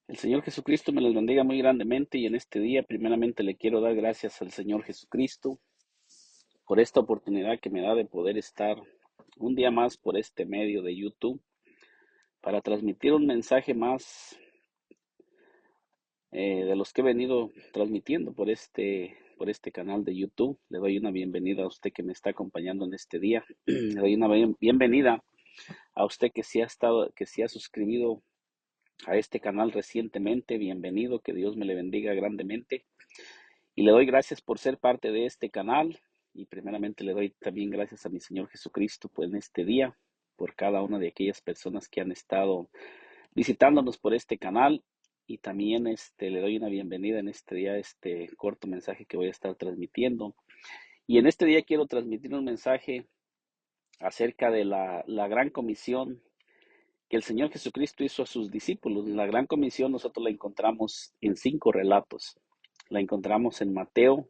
El Señor Jesucristo me los bendiga muy grandemente y en este día primeramente le quiero dar gracias al Señor Jesucristo por esta oportunidad que me da de poder estar un día más por este medio de YouTube para transmitir un mensaje más de los que he venido transmitiendo por este canal de YouTube. Le doy una bienvenida a usted que me está acompañando en este día. Le doy una bienvenida a usted que sí ha suscribido a este canal recientemente. Bienvenido, que Dios me le bendiga grandemente. Y le doy gracias por ser parte de este canal y primeramente le doy también gracias a mi Señor Jesucristo por en este día, por cada una de aquellas personas que han estado visitándonos por este canal y también le doy una bienvenida en este día, este corto mensaje que voy a estar transmitiendo. Y en este día quiero transmitir un mensaje acerca de la gran comisión que el Señor Jesucristo hizo a sus discípulos. La gran comisión nosotros la encontramos en 5 relatos. La encontramos en Mateo,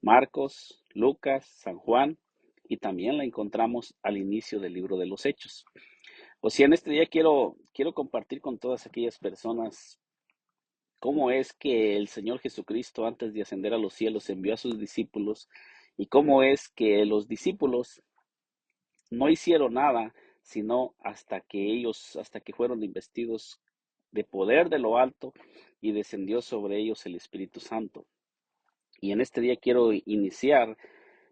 Marcos, Lucas, San Juan, y también la encontramos al inicio del libro de los Hechos. O sea, en este día quiero compartir con todas aquellas personas cómo es que el Señor Jesucristo, antes de ascender a los cielos, envió a sus discípulos, y cómo es que los discípulos no hicieron nada, sino hasta que fueron investidos de poder de lo alto y descendió sobre ellos el Espíritu Santo. Y en este día quiero iniciar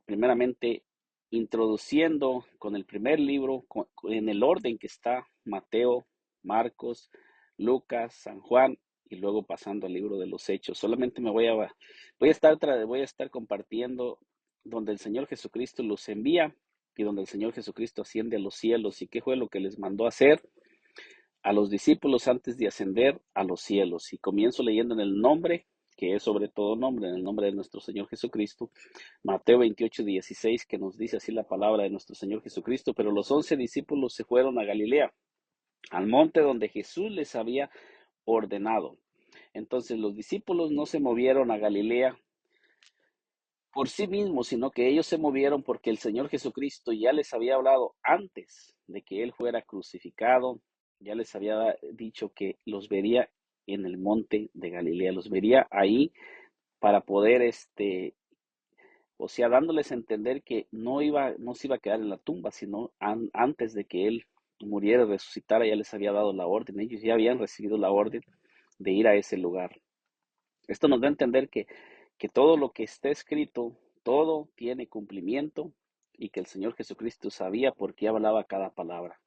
primeramente introduciendo con el primer libro en el orden que está Mateo, Marcos, Lucas, San Juan y luego pasando al libro de los Hechos. Solamente voy a estar compartiendo donde el Señor Jesucristo los envía y donde el Señor Jesucristo asciende a los cielos y qué fue lo que les mandó hacer a los discípulos antes de ascender a los cielos. Y comienzo leyendo en el nombre, que es sobre todo nombre, en el nombre de nuestro Señor Jesucristo, Mateo 28:16, que nos dice así la palabra de nuestro Señor Jesucristo. Pero los 11 discípulos se fueron a Galilea, al monte donde Jesús les había ordenado. Entonces los discípulos no se movieron a Galilea por sí mismos, sino que ellos se movieron porque el Señor Jesucristo ya les había hablado antes de que Él fuera crucificado, ya les había dicho que los vería en el monte de Galilea, los vería ahí para poder, o sea, dándoles a entender que no se iba a quedar en la tumba, sino antes de que Él muriera y resucitara, ya les había dado la orden, ellos ya habían recibido la orden de ir a ese lugar. Esto nos da a entender que todo lo que está escrito, todo tiene cumplimiento y que el Señor Jesucristo sabía por qué hablaba cada palabra.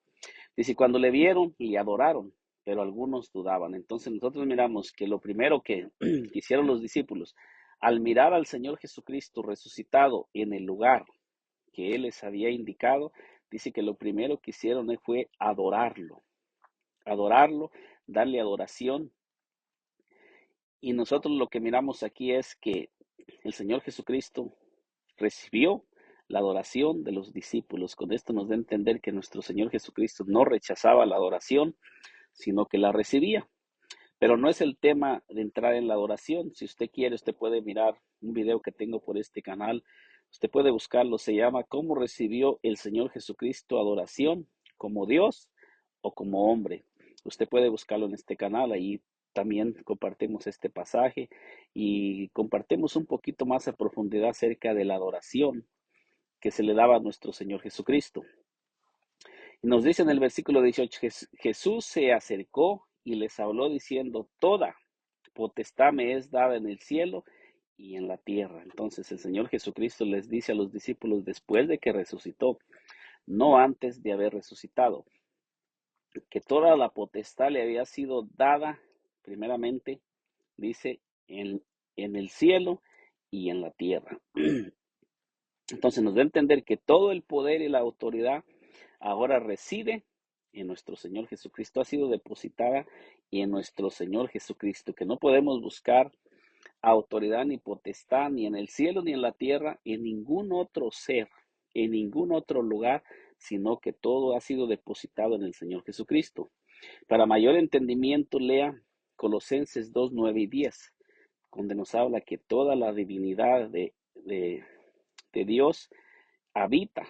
Dice, cuando le vieron, le adoraron, pero algunos dudaban. Entonces nosotros miramos que lo primero que hicieron los discípulos, al mirar al Señor Jesucristo resucitado en el lugar que Él les había indicado, dice que lo primero que hicieron fue adorarlo, darle adoración. Y nosotros lo que miramos aquí es que el Señor Jesucristo recibió la adoración de los discípulos. Con esto nos da a entender que nuestro Señor Jesucristo no rechazaba la adoración, sino que la recibía. Pero no es el tema de entrar en la adoración. Si usted quiere, usted puede mirar un video que tengo por este canal. Usted puede buscarlo. Se llama ¿Cómo recibió el Señor Jesucristo adoración? ¿Como Dios o como hombre? Usted puede buscarlo en este canal. Ahí también compartimos este pasaje y compartimos un poquito más a profundidad acerca de la adoración que se le daba a nuestro Señor Jesucristo. Y nos dice en el versículo 18, Jesús se acercó y les habló diciendo, toda potestad me es dada en el cielo y en la tierra. Entonces el Señor Jesucristo les dice a los discípulos después de que resucitó, no antes de haber resucitado, que toda la potestad le había sido dada primeramente, dice, en el cielo y en la tierra. Entonces nos da a entender que todo el poder y la autoridad ahora reside en nuestro Señor Jesucristo, ha sido depositada en nuestro Señor Jesucristo, que no podemos buscar autoridad ni potestad ni en el cielo ni en la tierra, en ningún otro ser, en ningún otro lugar, sino que todo ha sido depositado en el Señor Jesucristo. Para mayor entendimiento, lea Colosenses 2, 9 y 10, donde nos habla que toda la divinidad de Dios habita,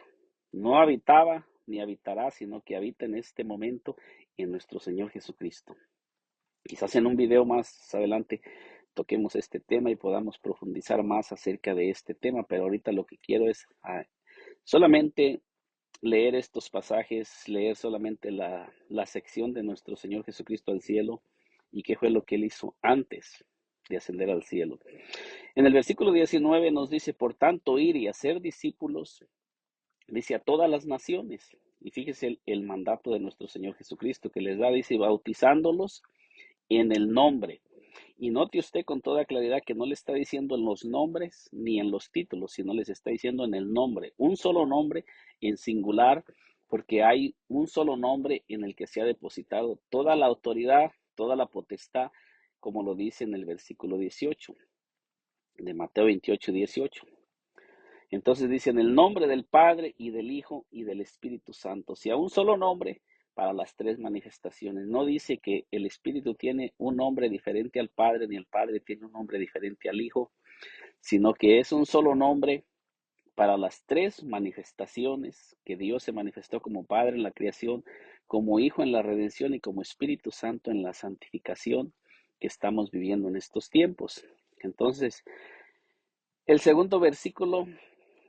no habitaba ni habitará, sino que habita en este momento en nuestro Señor Jesucristo. Quizás en un video más adelante toquemos este tema y podamos profundizar más acerca de este tema, pero ahorita lo que quiero es solamente leer estos pasajes, leer solamente la sección de nuestro Señor Jesucristo al cielo y qué fue lo que Él hizo antes de ascender al cielo. En el versículo 19 nos dice, por tanto, ir y hacer discípulos, dice a todas las naciones. Y fíjese el mandato de nuestro Señor Jesucristo que les da, dice, bautizándolos en el nombre. Y note usted con toda claridad que no le está diciendo en los nombres ni en los títulos, sino les está diciendo en el nombre. Un solo nombre en singular, porque hay un solo nombre en el que se ha depositado toda la autoridad, toda la potestad, como lo dice en el versículo 18 de Mateo 28:18. Entonces dice en el nombre del Padre y del Hijo y del Espíritu Santo. Si a un solo nombre para las tres manifestaciones. No dice que el Espíritu tiene un nombre diferente al Padre, ni el Padre tiene un nombre diferente al Hijo, sino que es un solo nombre para las tres manifestaciones que Dios se manifestó como Padre en la creación, como Hijo en la redención y como Espíritu Santo en la santificación que estamos viviendo en estos tiempos. Entonces, el segundo versículo,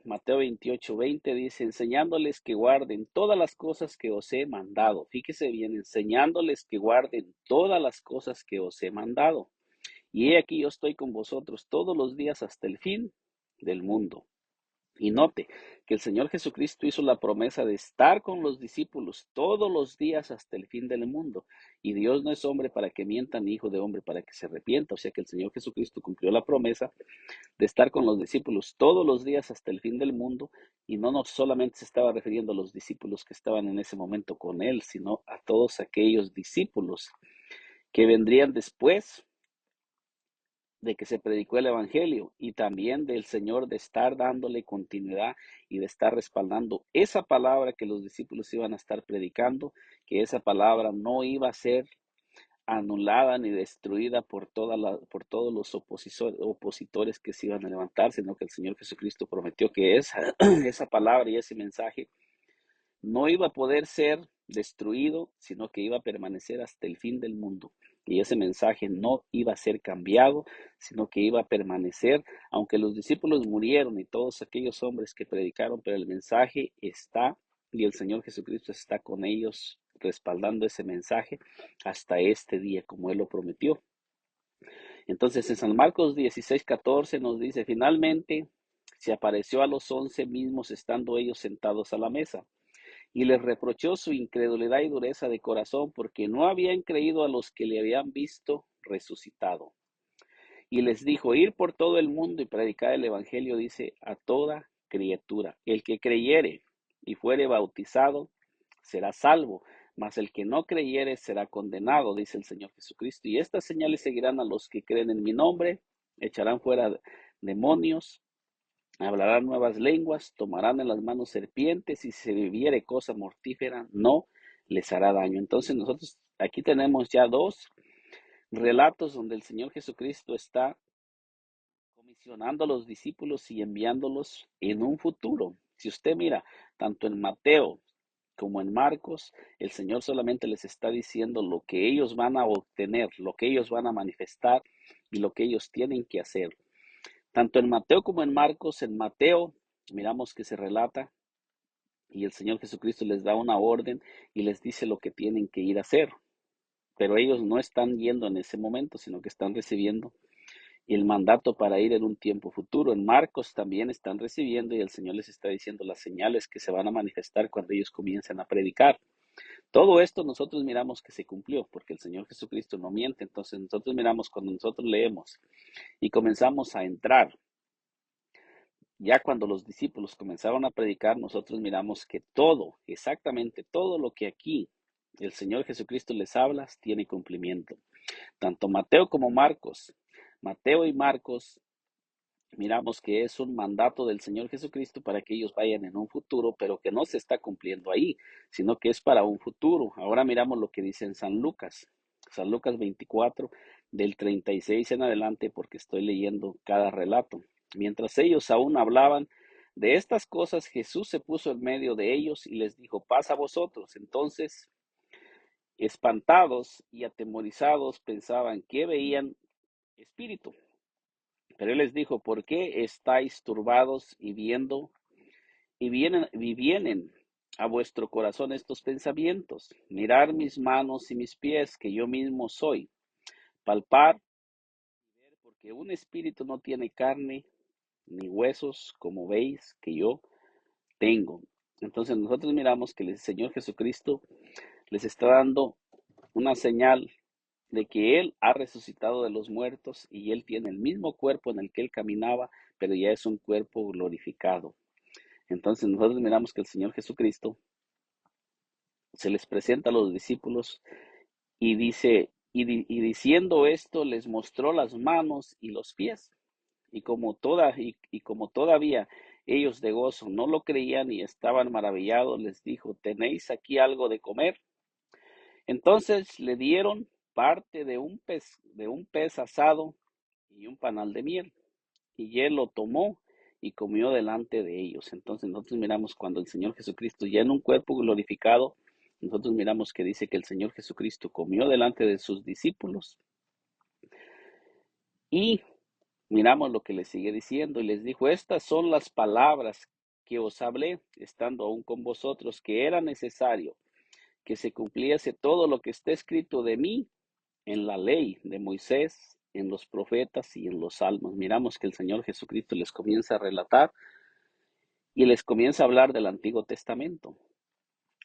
Mateo 28:20 dice, enseñándoles que guarden todas las cosas que os he mandado. Fíjese bien, enseñándoles que guarden todas las cosas que os he mandado. Y he aquí yo estoy con vosotros todos los días hasta el fin del mundo. Y note que el Señor Jesucristo hizo la promesa de estar con los discípulos todos los días hasta el fin del mundo. Y Dios no es hombre para que mienta, ni hijo de hombre para que se arrepienta. O sea que el Señor Jesucristo cumplió la promesa de estar con los discípulos todos los días hasta el fin del mundo, y no solamente se estaba refiriendo a los discípulos que estaban en ese momento con él, sino a todos aquellos discípulos que vendrían después de que se predicó el Evangelio, y también del Señor de estar dándole continuidad y de estar respaldando esa palabra que los discípulos iban a estar predicando, que esa palabra no iba a ser anulada ni destruida por todos los opositores que se iban a levantar, sino que el Señor Jesucristo prometió que esa palabra y ese mensaje no iba a poder ser destruido, sino que iba a permanecer hasta el fin del mundo. Y ese mensaje no iba a ser cambiado, sino que iba a permanecer, aunque los discípulos murieron y todos aquellos hombres que predicaron, pero el mensaje está y el Señor Jesucristo está con ellos respaldando ese mensaje hasta este día, como Él lo prometió. Entonces, en San Marcos 16:14 nos dice, finalmente se apareció a los 11 mismos estando ellos sentados a la mesa y les reprochó su incredulidad y dureza de corazón porque no habían creído a los que le habían visto resucitado. Y les dijo, ir por todo el mundo y predicar el evangelio, dice, a toda criatura. El que creyere y fuere bautizado será salvo, mas el que no creyere será condenado, dice el Señor Jesucristo. Y estas señales seguirán a los que creen en mi nombre, echarán fuera demonios, hablarán nuevas lenguas, tomarán en las manos serpientes y si se bebiere cosa mortífera no les hará daño. Entonces nosotros aquí tenemos ya dos relatos donde el Señor Jesucristo está comisionando a los discípulos y enviándolos en un futuro. Si usted mira, tanto en Mateo como en Marcos, el Señor solamente les está diciendo lo que ellos van a obtener, lo que ellos van a manifestar y lo que ellos tienen que hacer. Tanto en Mateo como en Mateo miramos que se relata y el Señor Jesucristo les da una orden y les dice lo que tienen que ir a hacer. Pero ellos no están yendo en ese momento, sino que están recibiendo el mandato para ir en un tiempo futuro. En Marcos también están recibiendo y el Señor les está diciendo las señales que se van a manifestar cuando ellos comiencen a predicar. Todo esto nosotros miramos que se cumplió, porque el Señor Jesucristo no miente. Entonces nosotros miramos cuando nosotros leemos y comenzamos a entrar. Ya cuando los discípulos comenzaron a predicar, nosotros miramos que todo, exactamente todo lo que aquí el Señor Jesucristo les habla, tiene cumplimiento. Tanto Mateo como Marcos, Mateo y Marcos, miramos que es un mandato del Señor Jesucristo para que ellos vayan en un futuro, pero que no se está cumpliendo ahí, sino que es para un futuro. Ahora miramos lo que dice en San Lucas 24, del 36 en adelante, porque estoy leyendo cada relato. Mientras ellos aún hablaban de estas cosas, Jesús se puso en medio de ellos y les dijo, paz a vosotros. Entonces Espantados y atemorizados pensaban que veían espíritu. Pero él les dijo, ¿por qué estáis turbados y vienen a vuestro corazón estos pensamientos? Mirad mis manos y mis pies, que yo mismo soy. Palpar, porque un espíritu no tiene carne ni huesos, como veis que yo tengo. Entonces nosotros miramos que el Señor Jesucristo les está dando una señal de que Él ha resucitado de los muertos y Él tiene el mismo cuerpo en el que Él caminaba, pero ya es un cuerpo glorificado. Entonces nosotros miramos que el Señor Jesucristo se les presenta a los discípulos y dice, y diciendo esto les mostró las manos y los pies. Y como todavía ellos de gozo no lo creían y estaban maravillados, les dijo, ¿tenéis aquí algo de comer? Entonces le dieron parte de un pez asado y un panal de miel. Y él lo tomó y comió delante de ellos. Entonces nosotros miramos cuando el Señor Jesucristo, ya en un cuerpo glorificado, nosotros miramos que dice que el Señor Jesucristo comió delante de sus discípulos y miramos lo que les sigue diciendo y les dijo, estas son las palabras que os hablé, estando aún con vosotros, que era necesario que se cumpliese todo lo que está escrito de mí en la ley de Moisés, en los profetas y en los salmos. Miramos que el Señor Jesucristo les comienza a relatar y les comienza a hablar del Antiguo Testamento.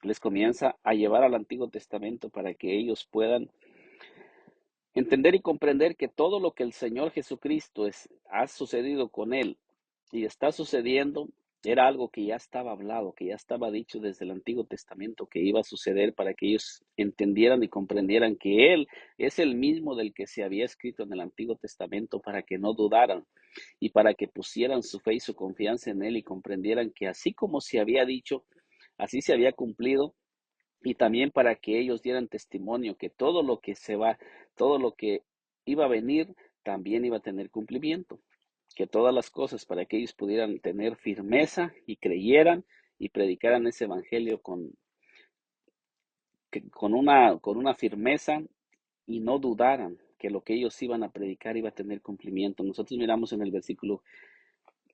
Les comienza a llevar al Antiguo Testamento para que ellos puedan entender y comprender que todo lo que el Señor Jesucristo ha sucedido con Él y está sucediendo era algo que ya estaba hablado, que ya estaba dicho desde el Antiguo Testamento que iba a suceder para que ellos entendieran y comprendieran que Él es el mismo del que se había escrito en el Antiguo Testamento para que no dudaran y para que pusieran su fe y su confianza en Él y comprendieran que así como se había dicho, así se había cumplido y también para que ellos dieran testimonio que todo lo que iba a venir, también iba a tener cumplimiento, que todas las cosas para que ellos pudieran tener firmeza y creyeran y predicaran ese evangelio con una firmeza y no dudaran que lo que ellos iban a predicar iba a tener cumplimiento. Nosotros miramos en el versículo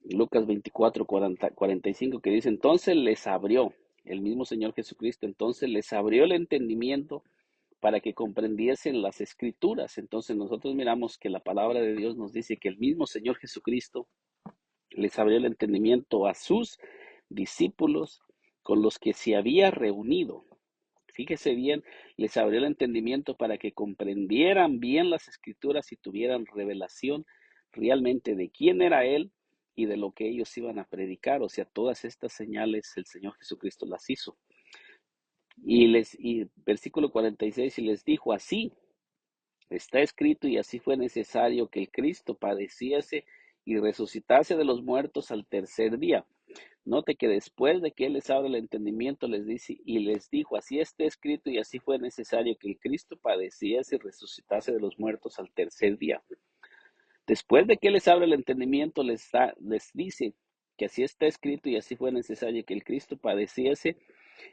Lucas 24, 45 que dice, entonces les abrió, el mismo Señor Jesucristo, entonces les abrió el entendimiento para que comprendiesen las escrituras. Entonces nosotros miramos que la palabra de Dios nos dice que el mismo Señor Jesucristo les abrió el entendimiento a sus discípulos con los que se había reunido. Fíjese bien, les abrió el entendimiento para que comprendieran bien las escrituras y tuvieran revelación realmente de quién era Él y de lo que ellos iban a predicar. O sea, todas estas señales el Señor Jesucristo las hizo. Y versículo 46, y les dijo, así está escrito y así fue necesario que el Cristo padeciese y resucitase de los muertos al tercer día. Note que después de que Él les abre el entendimiento, les dice y les dijo, así está escrito y así fue necesario que el Cristo padeciese y resucitase de los muertos al tercer día. Después de que Él les abre el entendimiento, les dice que así está escrito y así fue necesario que el Cristo padeciese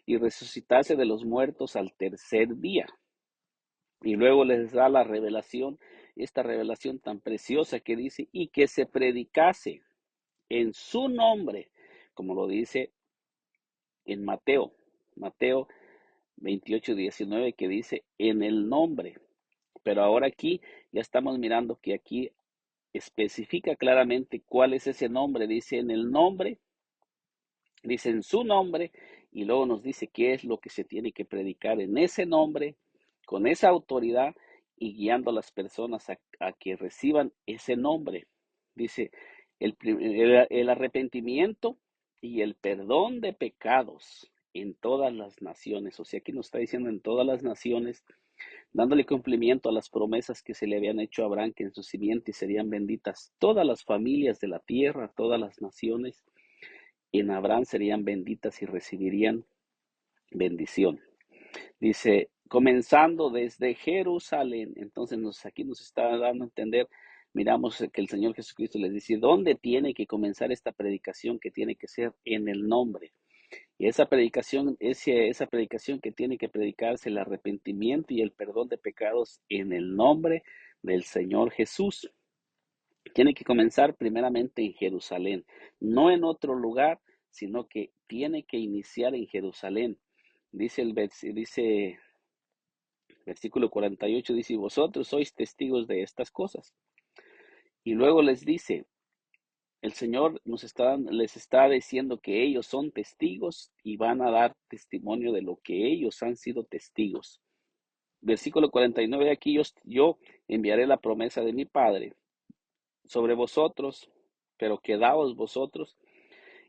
y resucitase de los muertos al tercer día. Y luego les da la revelación, esta revelación tan preciosa que dice, y que se predicase en su nombre, como lo dice en Mateo 28:19, que dice en el nombre. Pero ahora aquí ya estamos mirando que aquí especifica claramente cuál es ese nombre. Dice en el nombre, dice en su nombre, y luego nos dice qué es lo que se tiene que predicar en ese nombre, con esa autoridad y guiando a las personas a que reciban ese nombre. Dice el arrepentimiento y el perdón de pecados en todas las naciones. O sea, aquí nos está diciendo en todas las naciones, dándole cumplimiento a las promesas que se le habían hecho a Abraham, que en su simiente serían benditas todas las familias de la tierra, todas las naciones en Abraham serían benditas y recibirían bendición. Dice, comenzando desde Jerusalén. Entonces aquí nos está dando a entender, miramos que el Señor Jesucristo les dice, ¿dónde tiene que comenzar esta predicación? Que tiene que ser en el nombre. Y esa predicación que tiene que predicarse el arrepentimiento y el perdón de pecados en el nombre del Señor Jesús. Tiene que comenzar primeramente en Jerusalén, no en otro lugar, sino que tiene que iniciar en Jerusalén. Dice versículo 48, dice, y vosotros sois testigos de estas cosas. Y luego les dice, el Señor les está diciendo que ellos son testigos y van a dar testimonio de lo que ellos han sido testigos. Versículo 49, aquí yo enviaré la promesa de mi Padre sobre vosotros, pero quedaos vosotros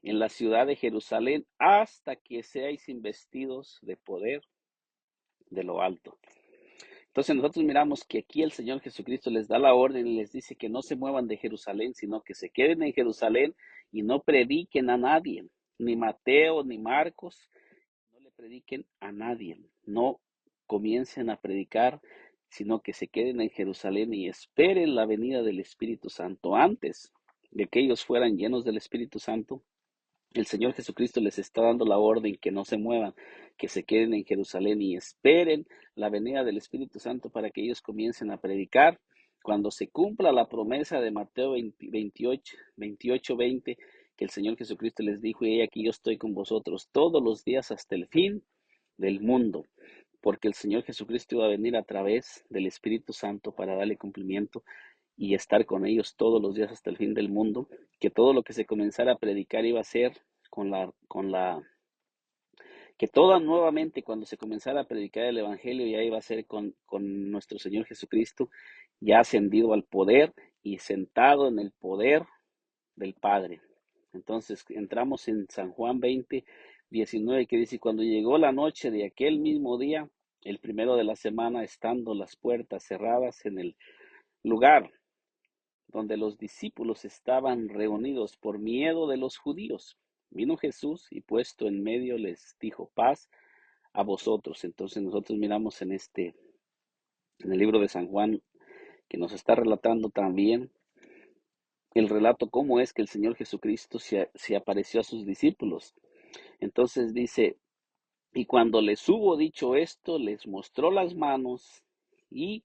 en la ciudad de Jerusalén hasta que seáis investidos de poder de lo alto. Entonces nosotros miramos que aquí el Señor Jesucristo les da la orden y les dice que no se muevan de Jerusalén, sino que se queden en Jerusalén y no prediquen a nadie, ni Mateo ni Marcos, no le prediquen a nadie, no comiencen a predicar, sino que se queden en Jerusalén y esperen la venida del Espíritu Santo. Antes de que ellos fueran llenos del Espíritu Santo, el Señor Jesucristo les está dando la orden que no se muevan, que se queden en Jerusalén y esperen la venida del Espíritu Santo para que ellos comiencen a predicar. Cuando se cumpla la promesa de Mateo 28, 20, que el Señor Jesucristo les dijo, y aquí yo estoy con vosotros todos los días hasta el fin del mundo, porque el Señor Jesucristo iba a venir a través del Espíritu Santo para darle cumplimiento y estar con ellos todos los días hasta el fin del mundo, que todo lo que se comenzara a predicar iba a ser que toda nuevamente cuando se comenzara a predicar el Evangelio ya iba a ser con nuestro Señor Jesucristo, ya ascendido al poder y sentado en el poder del Padre. Entonces entramos en San Juan 20, 19, que dice, cuando llegó la noche de aquel mismo día, el primero de la semana, estando las puertas cerradas en el lugar donde los discípulos estaban reunidos por miedo de los judíos, vino Jesús y puesto en medio les dijo, paz a vosotros. Entonces nosotros miramos en el libro de San Juan, que nos está relatando también el relato cómo es que el Señor Jesucristo se apareció a sus discípulos. Entonces dice, y cuando les hubo dicho esto, les mostró las manos y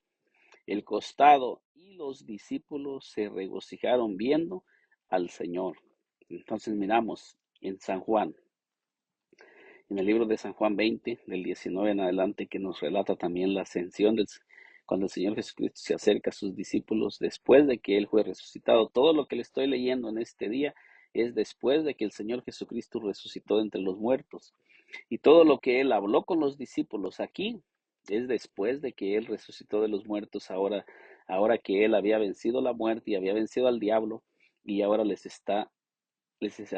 el costado, y los discípulos se regocijaron viendo al Señor. Entonces miramos en San Juan, en el libro de San Juan 20, del 19 en adelante, que nos relata también la ascensión cuando el Señor Jesucristo se acerca a sus discípulos después de que Él fue resucitado. Todo lo que le estoy leyendo en este día es después de que el Señor Jesucristo resucitó de entre los muertos. Y todo lo que Él habló con los discípulos aquí es después de que Él resucitó de los muertos, ahora que Él había vencido la muerte y había vencido al diablo, y ahora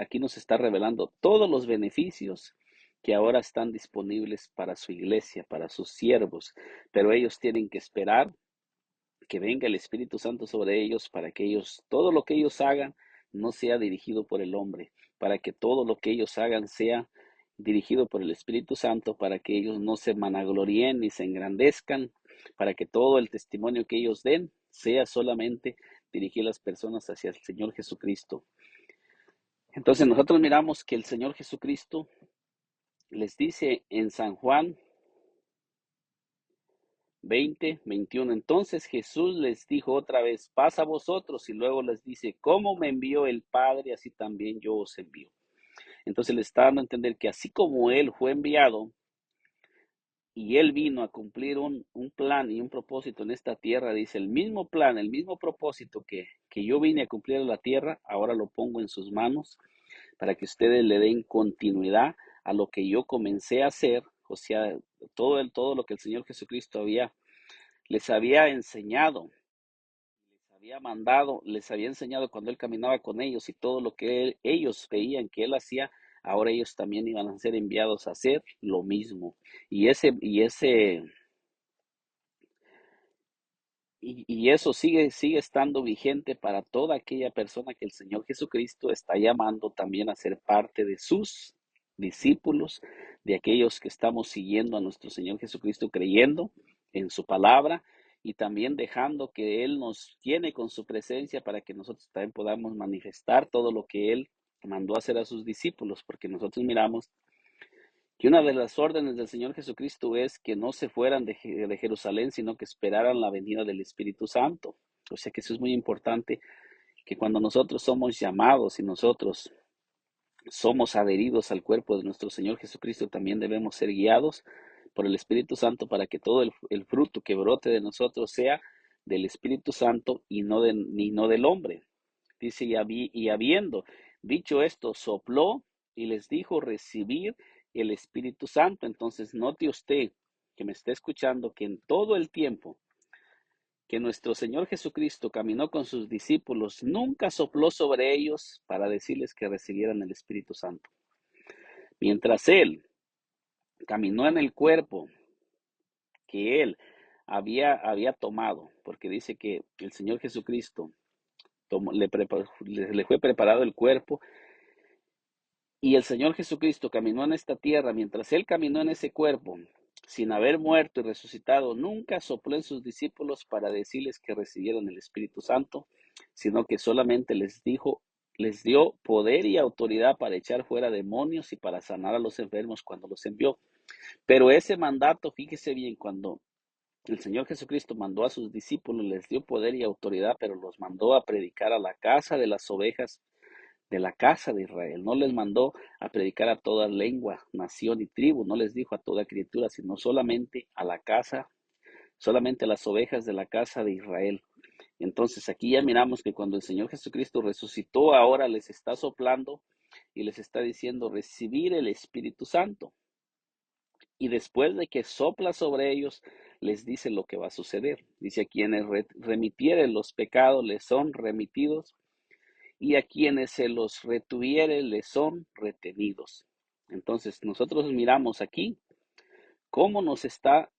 aquí nos está revelando todos los beneficios que ahora están disponibles para su iglesia, para sus siervos, pero ellos tienen que esperar que venga el Espíritu Santo sobre ellos para que todo lo que ellos hagan no sea dirigido por el hombre, para que todo lo que ellos hagan sea dirigido por el Espíritu Santo, para que ellos no se vanaglorien ni se engrandezcan, para que todo el testimonio que ellos den sea solamente dirigir a las personas hacia el Señor Jesucristo. Entonces nosotros miramos que el Señor Jesucristo les dice en San Juan 20, 21. Entonces Jesús les dijo otra vez, paz a vosotros, y luego les dice, como me envió el Padre, así también yo os envío. Entonces le está dando a entender que así como Él fue enviado y Él vino a cumplir un plan y un propósito en esta tierra, dice, el mismo plan, el mismo propósito que yo vine a cumplir en la tierra, ahora lo pongo en sus manos para que ustedes le den continuidad a lo que yo comencé a hacer, o sea, todo lo que el Señor Jesucristo les había enseñado, les había mandado, les había enseñado cuando Él caminaba con ellos, y todo lo que ellos veían que Él hacía, ahora ellos también iban a ser enviados a hacer lo mismo. Y eso sigue estando vigente para toda aquella persona que el Señor Jesucristo está llamando también a ser parte de sus discípulos, de aquellos que estamos siguiendo a nuestro Señor Jesucristo, creyendo en su palabra y también dejando que Él nos llene con su presencia para que nosotros también podamos manifestar todo lo que Él mandó a hacer a sus discípulos, porque nosotros miramos que una de las órdenes del Señor Jesucristo es que no se fueran de Jerusalén, sino que esperaran la venida del Espíritu Santo. O sea que eso es muy importante, que cuando nosotros somos llamados y nosotros somos adheridos al cuerpo de nuestro Señor Jesucristo, también debemos ser guiados por el Espíritu Santo para que todo el fruto que brote de nosotros sea del Espíritu Santo y no del hombre. Dice, y habiendo dicho esto, sopló y les dijo recibir el Espíritu Santo. Entonces, note usted que me está escuchando que en todo el tiempo que nuestro Señor Jesucristo caminó con sus discípulos, nunca sopló sobre ellos para decirles que recibieran el Espíritu Santo. Mientras Él caminó en el cuerpo que Él había tomado, porque dice que el Señor Jesucristo le fue preparado el cuerpo. Y el Señor Jesucristo caminó en esta tierra, mientras Él caminó en ese cuerpo, sin haber muerto y resucitado, nunca sopló en sus discípulos para decirles que recibieran el Espíritu Santo, sino que solamente les dio poder y autoridad para echar fuera demonios y para sanar a los enfermos cuando los envió. Pero ese mandato, fíjese bien, cuando el Señor Jesucristo mandó a sus discípulos, les dio poder y autoridad, pero los mandó a predicar a la casa de las ovejas de la casa de Israel. No les mandó a predicar a toda lengua, nación y tribu. No les dijo a toda criatura, sino solamente a la casa, solamente a las ovejas de la casa de Israel. Entonces aquí ya miramos que cuando el Señor Jesucristo resucitó, ahora les está soplando y les está diciendo recibir el Espíritu Santo. Y después de que sopla sobre ellos, les dice lo que va a suceder. Dice, a quienes remitieren los pecados les son remitidos, y a quienes se los retuviere les son retenidos. Entonces nosotros miramos aquí cómo nos está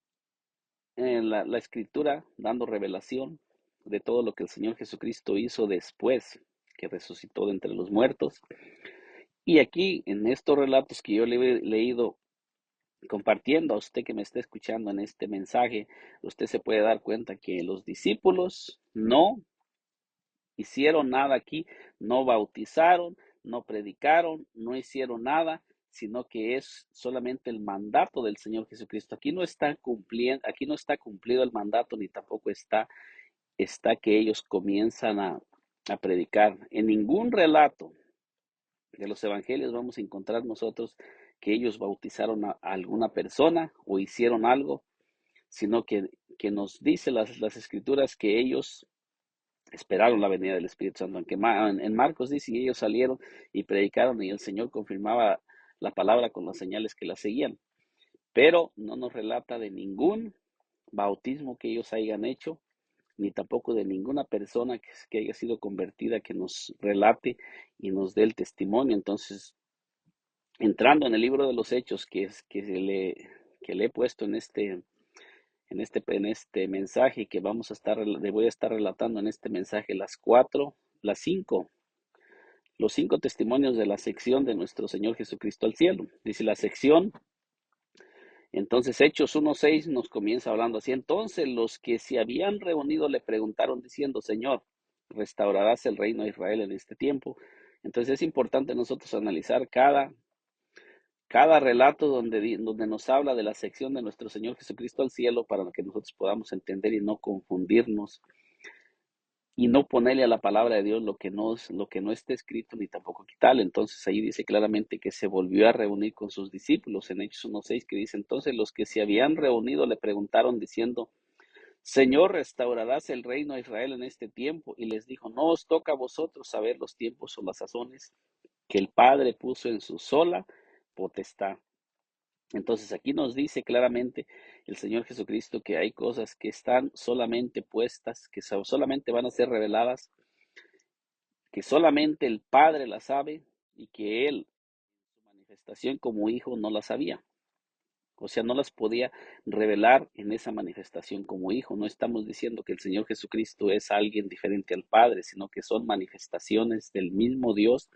en la escritura dando revelación de todo lo que el Señor Jesucristo hizo después que resucitó de entre los muertos. Y aquí en estos relatos que yo le he leído compartiendo a usted que me está escuchando en este mensaje, usted se puede dar cuenta que los discípulos no hicieron nada aquí, no bautizaron, no predicaron, no hicieron nada, sino que es solamente el mandato del Señor Jesucristo. Aquí no está cumplido el mandato, ni tampoco está que ellos comienzan a predicar. En ningún relato de los evangelios vamos a encontrar nosotros que ellos bautizaron a alguna persona o hicieron algo, sino que nos dice las escrituras que ellos esperaron la venida del Espíritu Santo. Aunque en Marcos dice, y ellos salieron y predicaron y el Señor confirmaba la palabra con las señales que la seguían. Pero no nos relata de ningún bautismo que ellos hayan hecho, ni tampoco de ninguna persona que haya sido convertida que nos relate y nos dé el testimonio. Entonces, entrando en el libro de los Hechos, que le he puesto en este mensaje que le voy a estar relatando en este mensaje los 5 testimonios de la sección de nuestro Señor Jesucristo al cielo. Dice la sección, entonces Hechos 1:6 nos comienza hablando así. Entonces los que se habían reunido le preguntaron diciendo, Señor, ¿restaurarás el reino de Israel en este tiempo? Entonces es importante nosotros analizar cada relato donde nos habla de la sección de nuestro Señor Jesucristo al cielo para que nosotros podamos entender y no confundirnos y no ponerle a la palabra de Dios lo que no está escrito ni tampoco quitarle. Entonces ahí dice claramente que se volvió a reunir con sus discípulos en Hechos 1:6, que dice, entonces los que se habían reunido le preguntaron diciendo, Señor, ¿restaurarás el reino de Israel en este tiempo? Y les dijo, no os toca a vosotros saber los tiempos o las sazones que el Padre puso en su sola potestad. Entonces aquí nos dice claramente el Señor Jesucristo que hay cosas que están solamente puestas, que solamente van a ser reveladas, que solamente el Padre las sabe y que Él, en su manifestación como hijo, no las sabía. O sea, no las podía revelar en esa manifestación como hijo. No estamos diciendo que el Señor Jesucristo es alguien diferente al Padre, sino que son manifestaciones del mismo Dios,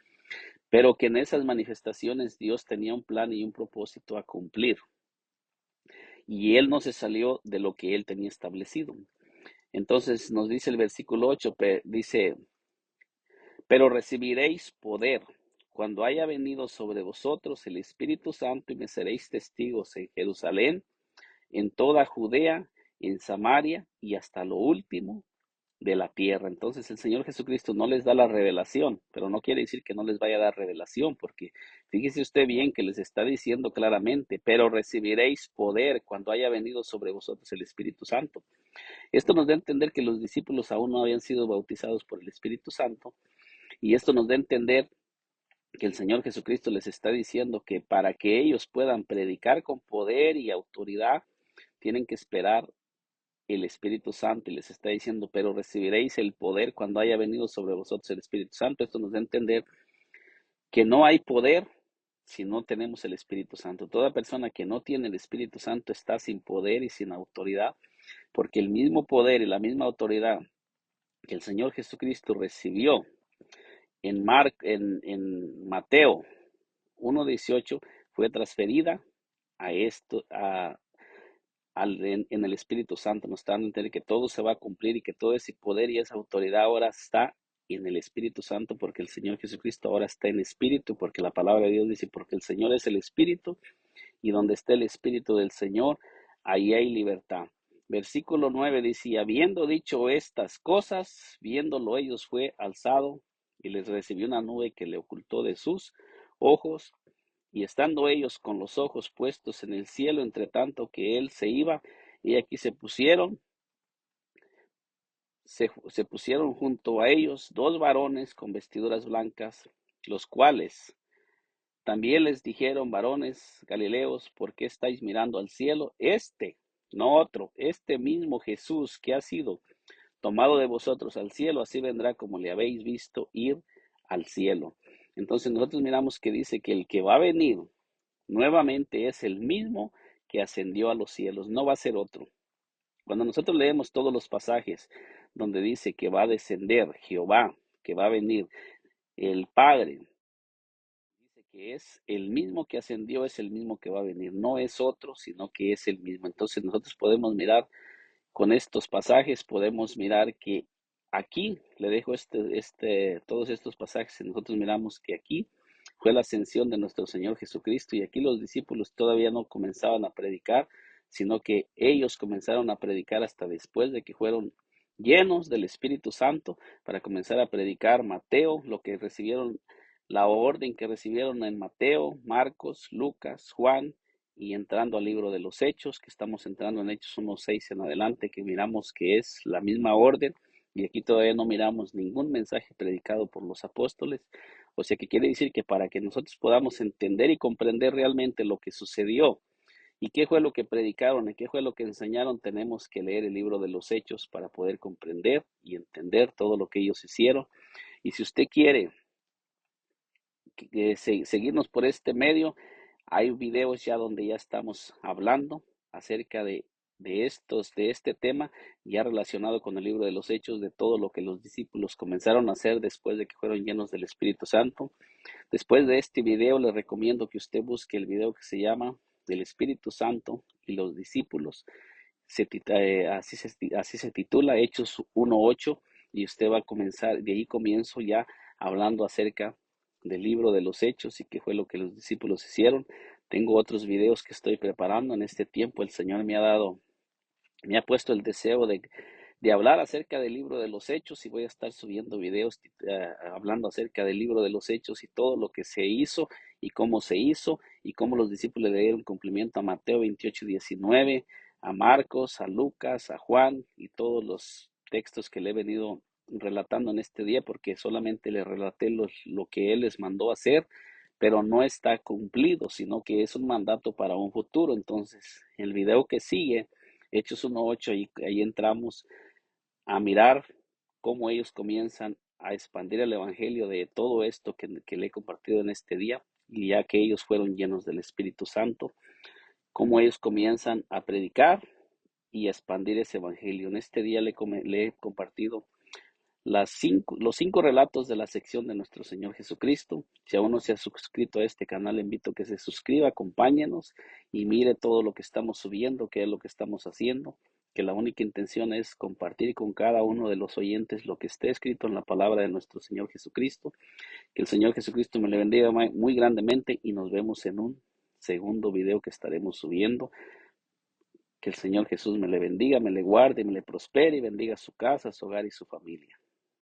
pero que en esas manifestaciones Dios tenía un plan y un propósito a cumplir. Y Él no se salió de lo que Él tenía establecido. Entonces nos dice el versículo 8, dice, pero recibiréis poder cuando haya venido sobre vosotros el Espíritu Santo y me seréis testigos en Jerusalén, en toda Judea, en Samaria y hasta lo último de la tierra. Entonces el Señor Jesucristo no les da la revelación, pero no quiere decir que no les vaya a dar revelación, porque fíjese usted bien que les está diciendo claramente, pero recibiréis poder cuando haya venido sobre vosotros el Espíritu Santo. Esto nos da a entender que los discípulos aún no habían sido bautizados por el Espíritu Santo, y esto nos da a entender que el Señor Jesucristo les está diciendo que para que ellos puedan predicar con poder y autoridad, tienen que esperar el Espíritu Santo, y les está diciendo, pero recibiréis el poder cuando haya venido sobre vosotros el Espíritu Santo. Esto nos da a entender que no hay poder si no tenemos el Espíritu Santo. Toda persona que no tiene el Espíritu Santo está sin poder y sin autoridad, porque el mismo poder y la misma autoridad que el Señor Jesucristo recibió en Mateo 1:18 fue transferida a esto, en el Espíritu Santo. Nos está dando a entender que todo se va a cumplir y que todo ese poder y esa autoridad ahora está en el Espíritu Santo, porque el Señor Jesucristo ahora está en espíritu, porque la palabra de Dios dice, porque el Señor es el Espíritu, y donde está el Espíritu del Señor, ahí hay libertad. Versículo 9 dice, y habiendo dicho estas cosas, viéndolo ellos fue alzado y les recibió una nube que le ocultó de sus ojos. Y estando ellos con los ojos puestos en el cielo, entre tanto que él se iba, y aquí se pusieron junto a ellos dos varones con vestiduras blancas, los cuales también les dijeron, varones Galileos, ¿por qué estáis mirando al cielo? No otro, este mismo Jesús que ha sido tomado de vosotros al cielo, así vendrá como le habéis visto ir al cielo. Entonces nosotros miramos que dice que el que va a venir nuevamente es el mismo que ascendió a los cielos, no va a ser otro. Cuando nosotros leemos todos los pasajes donde dice que va a descender Jehová, que va a venir el Padre, dice que es el mismo que ascendió, es el mismo que va a venir, no es otro, sino que es el mismo. Entonces nosotros podemos mirar con estos pasajes, podemos mirar que aquí, le dejo todos estos pasajes, y nosotros miramos que aquí fue la ascensión de nuestro Señor Jesucristo, y aquí los discípulos todavía no comenzaban a predicar, sino que ellos comenzaron a predicar hasta después de que fueron llenos del Espíritu Santo para comenzar a predicar Mateo, lo que recibieron, la orden que recibieron en Mateo, Marcos, Lucas, Juan, y entrando al libro de los Hechos, que estamos entrando en Hechos 1:6 en adelante, que miramos que es la misma orden, y aquí todavía no miramos ningún mensaje predicado por los apóstoles. O sea que quiere decir que para que nosotros podamos entender y comprender realmente lo que sucedió y qué fue lo que predicaron y qué fue lo que enseñaron, tenemos que leer el libro de los Hechos para poder comprender y entender todo lo que ellos hicieron. Y si usted quiere seguirnos por este medio, hay videos ya donde ya estamos hablando acerca de este tema, ya relacionado con el libro de los Hechos, de todo lo que los discípulos comenzaron a hacer después de que fueron llenos del Espíritu Santo. Después de este video, le recomiendo que usted busque el video que se llama El Espíritu Santo y los discípulos. Así se titula, Hechos 1:8, y usted va a comenzar, de ahí comienzo ya hablando acerca del libro de los Hechos y qué fue lo que los discípulos hicieron. Tengo otros videos que estoy preparando en este tiempo. El Señor me ha puesto el deseo de hablar acerca del libro de los Hechos, y voy a estar subiendo videos hablando acerca del libro de los Hechos y todo lo que se hizo y cómo los discípulos le dieron cumplimiento a Mateo 28:19, a Marcos, a Lucas, a Juan y todos los textos que le he venido relatando en este día, porque solamente le relaté lo que Él les mandó hacer, pero no está cumplido, sino que es un mandato para un futuro. Entonces, el video que sigue, Hechos 1:8, ahí entramos a mirar cómo ellos comienzan a expandir el evangelio de todo esto que le he compartido en este día, y ya que ellos fueron llenos del Espíritu Santo, cómo ellos comienzan a predicar y a expandir ese evangelio. En este día le he compartido los 5 relatos de la sección de nuestro Señor Jesucristo. Si aún no se ha suscrito a este canal, le invito a que se suscriba, acompáñenos y mire todo lo que estamos subiendo, qué es lo que estamos haciendo. que la única intención es compartir con cada uno de los oyentes lo que esté escrito en la palabra de nuestro Señor Jesucristo. Que el Señor Jesucristo me le bendiga muy grandemente y nos vemos en un segundo video que estaremos subiendo. Que el Señor Jesús me le bendiga, me le guarde, me le prospere y bendiga su casa, su hogar y su familia.